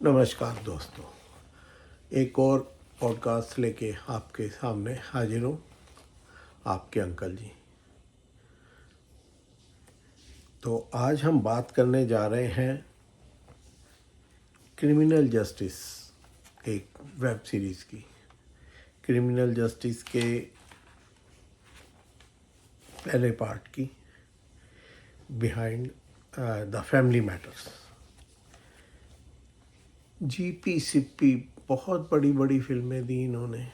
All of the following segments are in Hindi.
नमस्कार दोस्तों, एक और पॉडकास्ट लेके आपके सामने हाजिर हूँ। आपके अंकल जी। तो आज हम बात करने जा रहे हैं क्रिमिनल जस्टिस, एक वेब सीरीज़ की। क्रिमिनल जस्टिस के पहले पार्ट की, behind the family matters. GP Sippy बहुत बड़ी बड़ी फिल्में दी इन्होंने,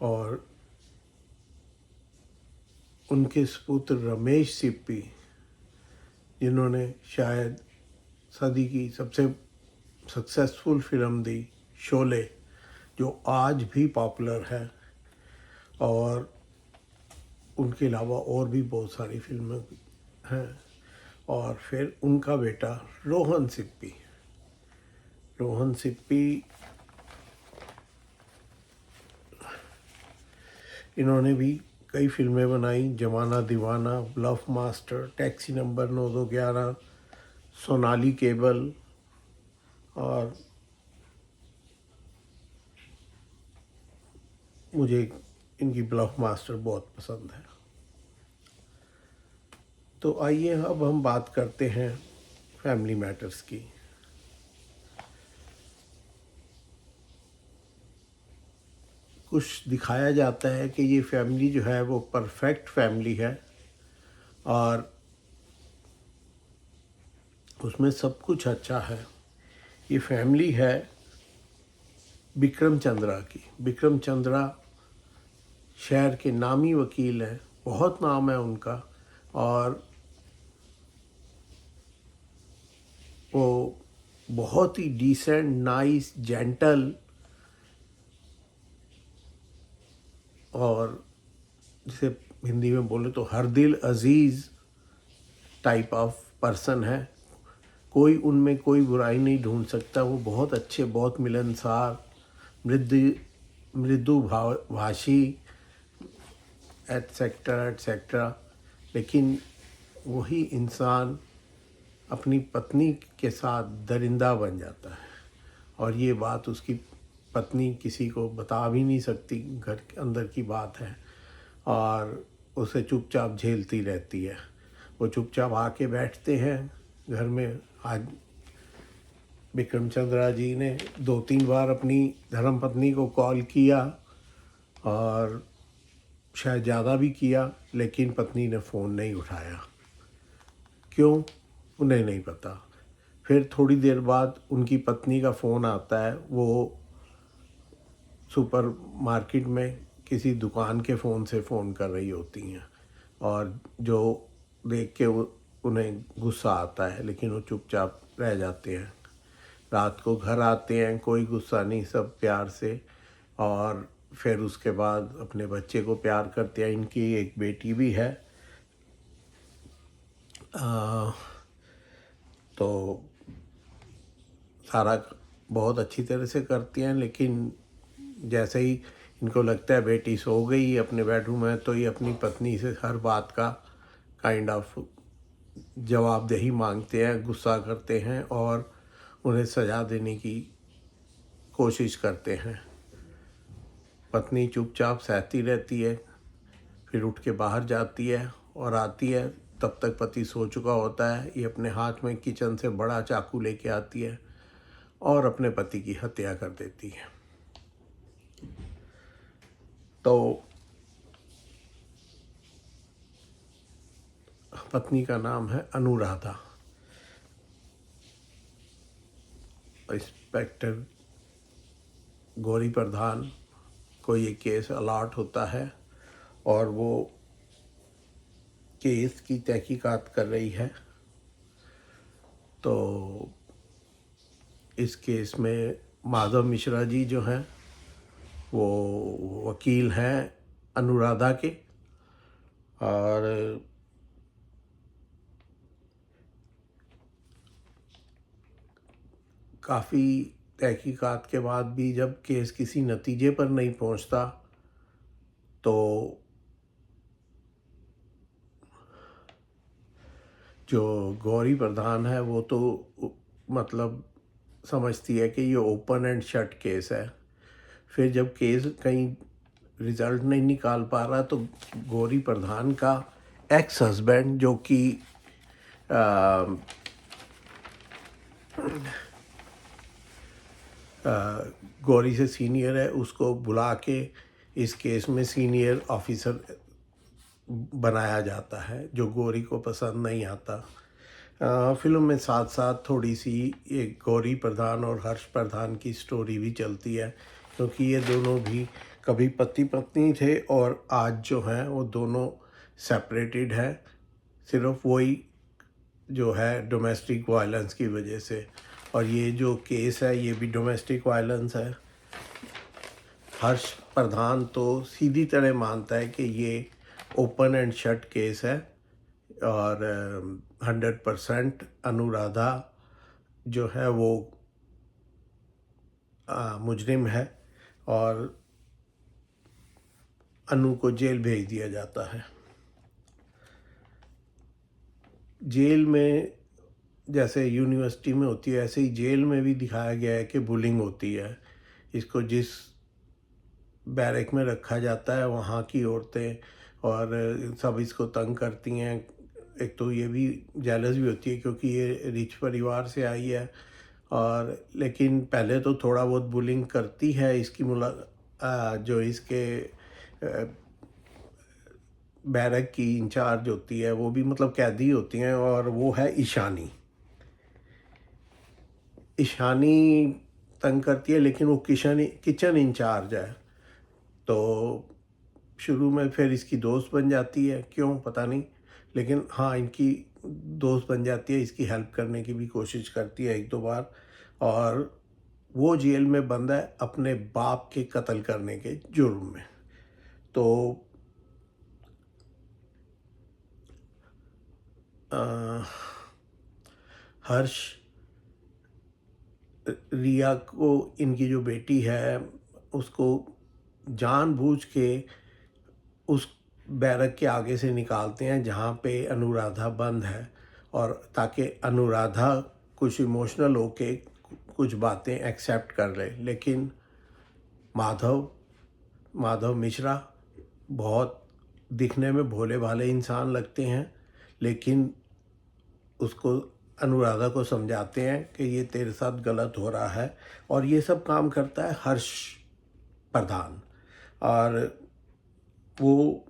और उनके सुपुत्र रमेश सिप्पी, जिन्होंने शायद सदी की सबसे सक्सेसफुल फिल्म दी शोले, जो आज भी पॉपुलर है, और उनके अलावा और भी बहुत सारी फिल्में हैं। और फिर उनका बेटा रोहन सिप्पी। रोहन सिप्पी, इन्होंने भी कई फिल्में बनाई, Zamana Deewana, bluff master, taxi number 9211, Sonali cable, और मुझे इनकी ब्लफ मास्टर बहुत पसंद है। तो आइए अब हम बात करते हैं फैमिली मैटर्स की। कुछ दिखाया जाता है कि ये फैमिली जो है वो परफेक्ट फैमिली है, और उसमें सब कुछ अच्छा है। ये फैमिली है विक्रम चंद्रा की। विक्रम चंद्रा शहर के नामी वकील हैं, बहुत नाम है उनका, और वो बहुत ही डिसेंट, नाइस, जेंटल, और जिसे हिंदी में बोले तो हर दिल अजीज़ टाइप ऑफ पर्सन है। कोई उनमें कोई बुराई नहीं ढूंढ सकता। वो बहुत अच्छे, बहुत मिलनसार, मृदु भाषी, एटसेट्रा एटसेट्रा। लेकिन वही इंसान अपनी पत्नी के साथ दरिंदा बन जाता है, और ये बात उसकी पत्नी किसी को बता भी नहीं सकती। घर के अंदर की बात है, और उसे चुपचाप झेलती रहती है। वो चुपचाप आके बैठते हैं घर में। आज विक्रम चंद्रा जी ने 2-3 बार अपनी धर्मपत्नी को कॉल किया, और शायद ज़्यादा भी किया, लेकिन पत्नी ने फ़ोन नहीं उठाया। क्यों, उन्हें नहीं पता। फिर थोड़ी देर बाद उनकी पत्नी का फ़ोन आता है। वो सुपर मार्केट में किसी दुकान के फ़ोन से फ़ोन कर रही होती हैं, और जो देख के उन्हें गुस्सा आता है, लेकिन वो चुपचाप रह जाते हैं। रात को घर आते हैं, कोई गुस्सा नहीं, सब प्यार से। और फिर उसके बाद अपने बच्चे को प्यार करते हैं। इनकी एक बेटी भी है। तो सारा बहुत अच्छी तरह से करती हैं, लेकिन जैसे ही इनको लगता है बेटी सो गई अपने बेडरूम में, तो ये अपनी पत्नी से हर बात का काइंड ऑफ जवाबदेही मांगते हैं, गुस्सा करते हैं, और उन्हें सजा देने की कोशिश करते हैं। पत्नी चुपचाप सहती रहती है, फिर उठ के बाहर जाती है और आती है। तब तक पति सो चुका होता है। ये अपने हाथ में किचन से बड़ा चाकू लेके आती है और अपने पति की हत्या कर देती है। तो पत्नी का नाम है अनुराधा। इंस्पेक्टर गौरी प्रधान को ये केस अलॉट होता है, और वो केस की तहकीकात कर रही है। तो इस केस में माधव मिश्रा जी जो हैं, वो वकील हैं अनुराधा के, और काफ़ी तहकीकात के बाद भी जब केस किसी नतीजे पर नहीं पहुंचता, तो जो गौरी प्रधान है वो तो मतलब समझती है कि ये ओपन एंड शट केस है। फिर जब केस कहीं रिजल्ट नहीं निकाल पा रहा तो गौरी प्रधान का एक्स हस्बैंड, जो कि गौरी से सीनियर है, उसको बुला के इस केस में सीनियर ऑफिसर बनाया जाता है, जो गौरी को पसंद नहीं आता। फिल्म में साथ साथ थोड़ी सी एक गौरी प्रधान और हर्ष प्रधान की स्टोरी भी चलती है, क्योंकि ये दोनों भी कभी पति पत्नी थे और आज जो हैं वो दोनों सेपरेटेड है, सिर्फ वही जो है डोमेस्टिक वायलेंस की वजह से। और ये जो केस है ये भी डोमेस्टिक वायलेंस है। हर्ष प्रधान तो सीधी तरह मानता है कि ये ओपन एंड शट केस है और 100% अनुराधा जो है वो मुजरिम है और अनु को जेल भेज दिया जाता है। जेल में जैसे यूनिवर्सिटी में होती है ऐसे ही जेल में भी दिखाया गया है कि बुलिंग होती है। इसको जिस बैरक में रखा जाता है वहाँ की औरतें और सब इसको तंग करती हैं। एक तो ये भी जेलस भी होती है क्योंकि ये रिच परिवार से आई है, और लेकिन पहले तो थोड़ा बहुत बुलिंग करती है। इसकी जो इसके बैरक की इंचार्ज होती है वो भी मतलब कैदी होती हैं, और वो है ईशानी। ईशानी तंग करती है लेकिन वो किचन इंचार्ज है, तो शुरू में फिर इसकी दोस्त बन जाती है, क्यों पता नहीं, लेकिन हाँ इनकी दोस्त बन जाती है, इसकी हेल्प करने की भी कोशिश करती है एक दो बार। और वो जेल में बंद है अपने बाप के कत्ल करने के जुर्म में। तो हर्ष रिया को, इनकी जो बेटी है उसको जानबूझ के उस बैरक के आगे से निकालते हैं जहाँ पे अनुराधा बंद है, और ताकि अनुराधा कुछ इमोशनल होके कुछ बातें एक्सेप्ट कर ले। लेकिन माधव मिश्रा बहुत दिखने में भोले भाले इंसान लगते हैं, लेकिन उसको अनुराधा को समझाते हैं कि ये तेरे साथ गलत हो रहा है। और ये सब काम करता है हर्ष प्रधान, और वो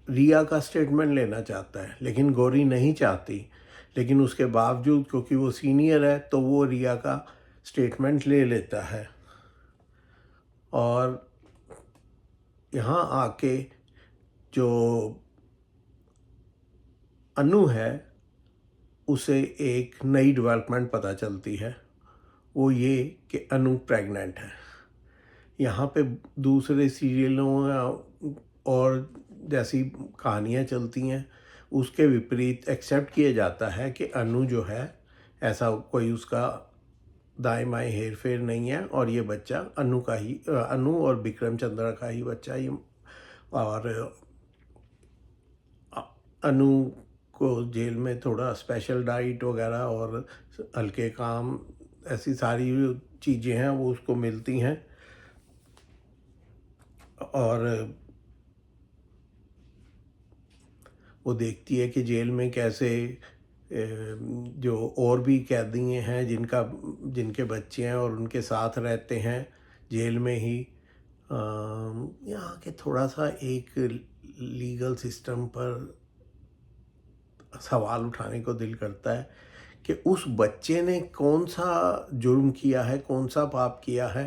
रिया का स्टेटमेंट लेना चाहता है लेकिन गौरी नहीं चाहती। लेकिन उसके बावजूद क्योंकि वो सीनियर है तो वो रिया का स्टेटमेंट ले लेता है, और यहाँ आके जो अनु है उसे एक नई डेवलपमेंट पता चलती है, वो ये कि अनु प्रेग्नेंट है। यहाँ पे दूसरे सीरियलों और जैसी कहानियाँ चलती हैं उसके विपरीत एक्सेप्ट किया जाता है कि अनु जो है ऐसा कोई उसका दाएं बाएं हेर फेर नहीं है, और ये बच्चा अनु और विक्रम चंद्रा का ही बच्चा ही। और अनु को जेल में थोड़ा स्पेशल डाइट वगैरह और हल्के काम, ऐसी सारी चीज़ें हैं वो उसको मिलती हैं। और वो देखती है कि जेल में कैसे जो और भी कैदी हैं जिनके बच्चे हैं और उनके साथ रहते हैं जेल में ही। यहाँ के थोड़ा सा एक लीगल सिस्टम पर सवाल उठाने को दिल करता है कि उस बच्चे ने कौन सा जुर्म किया है, कौन सा पाप किया है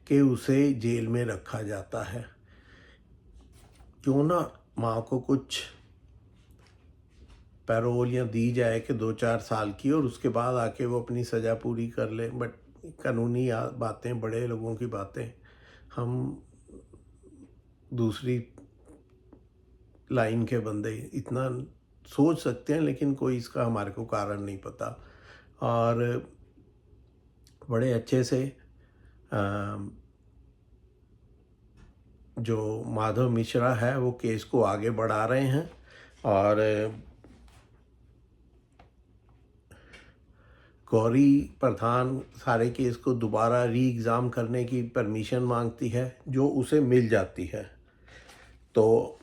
कि उसे जेल में रखा जाता है। क्यों ना माँ को कुछ पैरोल या दी जाए कि 2-4 साल की, और उसके बाद आके वो अपनी सज़ा पूरी कर ले। बट कानूनी बातें, बड़े लोगों की बातें हम दूसरी लाइन के बंदे इतना सोच सकते हैं, लेकिन कोई इसका हमारे को कारण नहीं पता। और बड़े अच्छे से जो माधव मिश्रा है वो केस को आगे बढ़ा रहे हैं, और गौरी प्रधान सारे केस को दोबारा री एग्ज़ाम करने की परमिशन मांगती है, जो उसे मिल जाती है। तो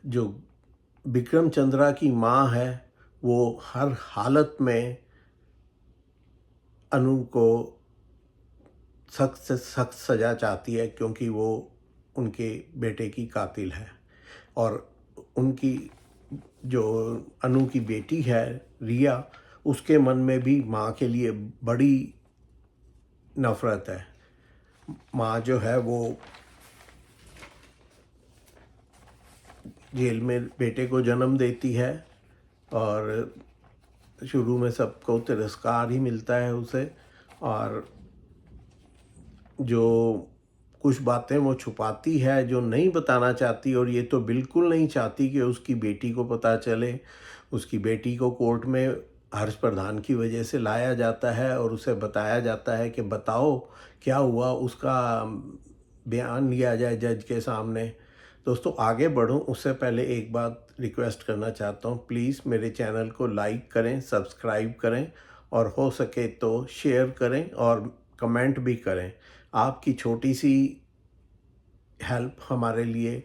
जो विक्रम चंद्रा की माँ है वो हर हालत में अनु को सख्त से सख्त सज़ा चाहती है, क्योंकि वो उनके बेटे की कातिल है। और उनकी जो अनु की बेटी है रिया, उसके मन में भी माँ के लिए बड़ी नफ़रत है। माँ जो है वो जेल में बेटे को जन्म देती है और शुरू में सबको तिरस्कार ही मिलता है उसे, और जो कुछ बातें वो छुपाती है, जो नहीं बताना चाहती, और ये तो बिल्कुल नहीं चाहती कि उसकी बेटी को पता चले। उसकी बेटी को कोर्ट में हर्ष प्रधान की वजह से लाया जाता है और उसे बताया जाता है कि बताओ क्या हुआ, उसका बयान लिया जाए जज के सामने। दोस्तों आगे बढ़ूं उससे पहले एक बात रिक्वेस्ट करना चाहता हूं, प्लीज़ मेरे चैनल को लाइक करें, सब्सक्राइब करें, और हो सके तो शेयर करें और कमेंट भी करें। आपकी छोटी सी हेल्प हमारे लिए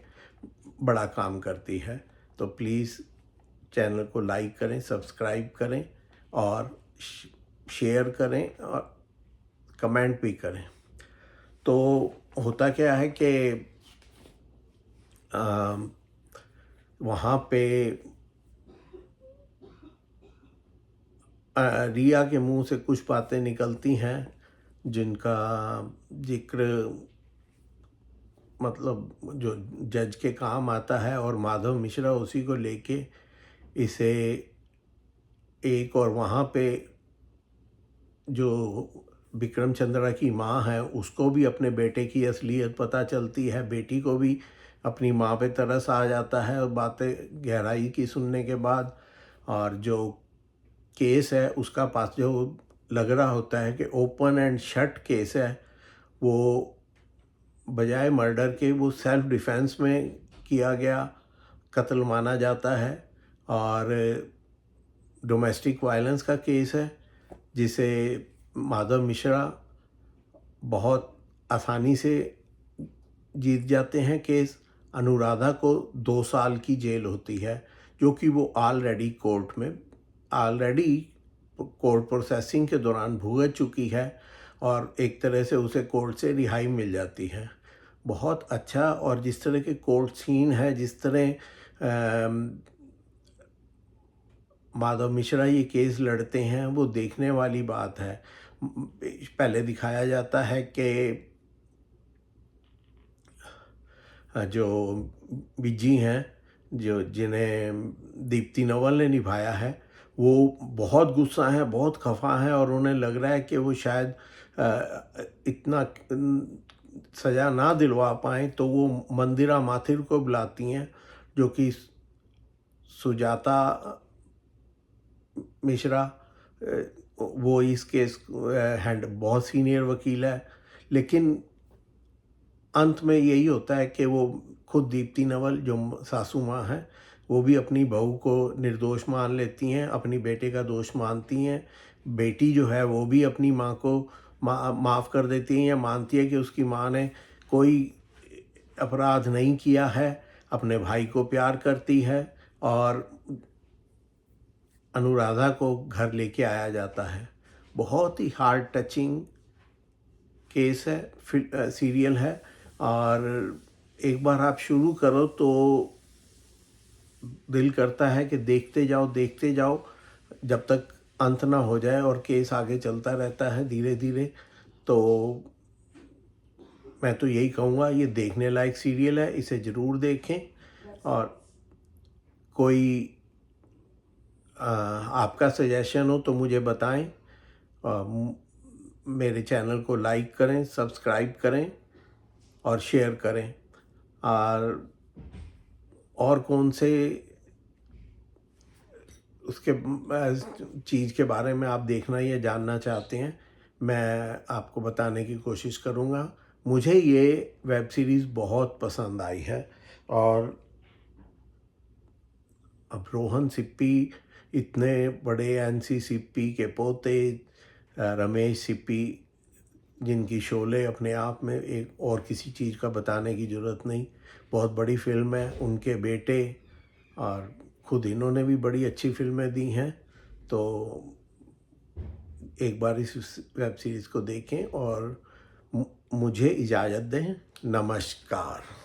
बड़ा काम करती है। तो प्लीज़ चैनल को लाइक करें, सब्सक्राइब करें और शेयर करें और कमेंट भी करें। तो होता क्या है कि वहाँ पे रिया के मुंह से कुछ बातें निकलती हैं जिनका जिक्र मतलब जो जज के काम आता है, और माधव मिश्रा उसी को लेके इसे एक, और वहाँ पे जो विक्रम चंद्रा की माँ है उसको भी अपने बेटे की असलियत पता चलती है। बेटी को भी अपनी माँ पे तरस आ जाता है और बातें गहराई की सुनने के बाद। और जो केस है उसका पास जो लग रहा होता है कि ओपन एंड शट केस है, वो बजाय मर्डर के वो सेल्फ डिफेंस में किया गया कत्ल माना जाता है। और डोमेस्टिक वायलेंस का केस है जिसे माधव मिश्रा बहुत आसानी से जीत जाते हैं केस। अनुराधा को 2 साल की जेल होती है, जो कि वो ऑलरेडी कोर्ट प्रोसेसिंग के दौरान भुगत चुकी है, और एक तरह से उसे कोर्ट से रिहाई मिल जाती है। बहुत अच्छा, और जिस तरह के कोर्ट सीन है, जिस तरह माधव मिश्रा ये केस लड़ते हैं, वो देखने वाली बात है। पहले दिखाया जाता है कि जो बिज्जी हैं, जो जिन्हें दीप्ति नवल ने निभाया है, वो बहुत गुस्सा हैं, बहुत खफा हैं, और उन्हें लग रहा है कि वो शायद इतना सज़ा ना दिलवा पाएँ, तो वो मंदिरा माथिर को बुलाती हैं, जो कि सुजाता मिश्रा, वो इस केस बहुत सीनियर वकील है। लेकिन अंत में यही होता है कि वो खुद दीप्ति नवल जो सासू माँ हैं, वो भी अपनी बहू को निर्दोष मान लेती हैं, अपनी बेटे का दोष मानती हैं। बेटी जो है वो भी अपनी माँ को माफ़ कर देती है, या मानती है कि उसकी माँ ने कोई अपराध नहीं किया है, अपने भाई को प्यार करती है। और अनुराधा को घर लेके आया जाता है। बहुत ही हार्ट टचिंग केस है, सीरियल है, और एक बार आप शुरू करो तो दिल करता है कि देखते जाओ जब तक अंत ना हो जाए, और केस आगे चलता रहता है धीरे धीरे। तो मैं तो यही कहूँगा, ये देखने लायक सीरियल है, इसे ज़रूर देखें। और कोई आपका सजेशन हो तो मुझे बताएं। मेरे चैनल को लाइक करें, सब्सक्राइब करें और शेयर करें। और कौन से उसके चीज़ के बारे में आप देखना या जानना चाहते हैं, मैं आपको बताने की कोशिश करूँगा। मुझे ये वेब सीरीज़ बहुत पसंद आई है, और अब रोहन सिप्पी इतने बड़े एनसी सिप्पी के पोते रमेश सिप्पी, जिनकी शोले अपने आप में एक और किसी चीज़ का बताने की ज़रूरत नहीं, बहुत बड़ी फिल्म है, उनके बेटे, और खुद इन्होंने भी बड़ी अच्छी फिल्में दी हैं। तो एक बार इस वेब सीरीज़ को देखें और मुझे इजाज़त दें। नमस्कार।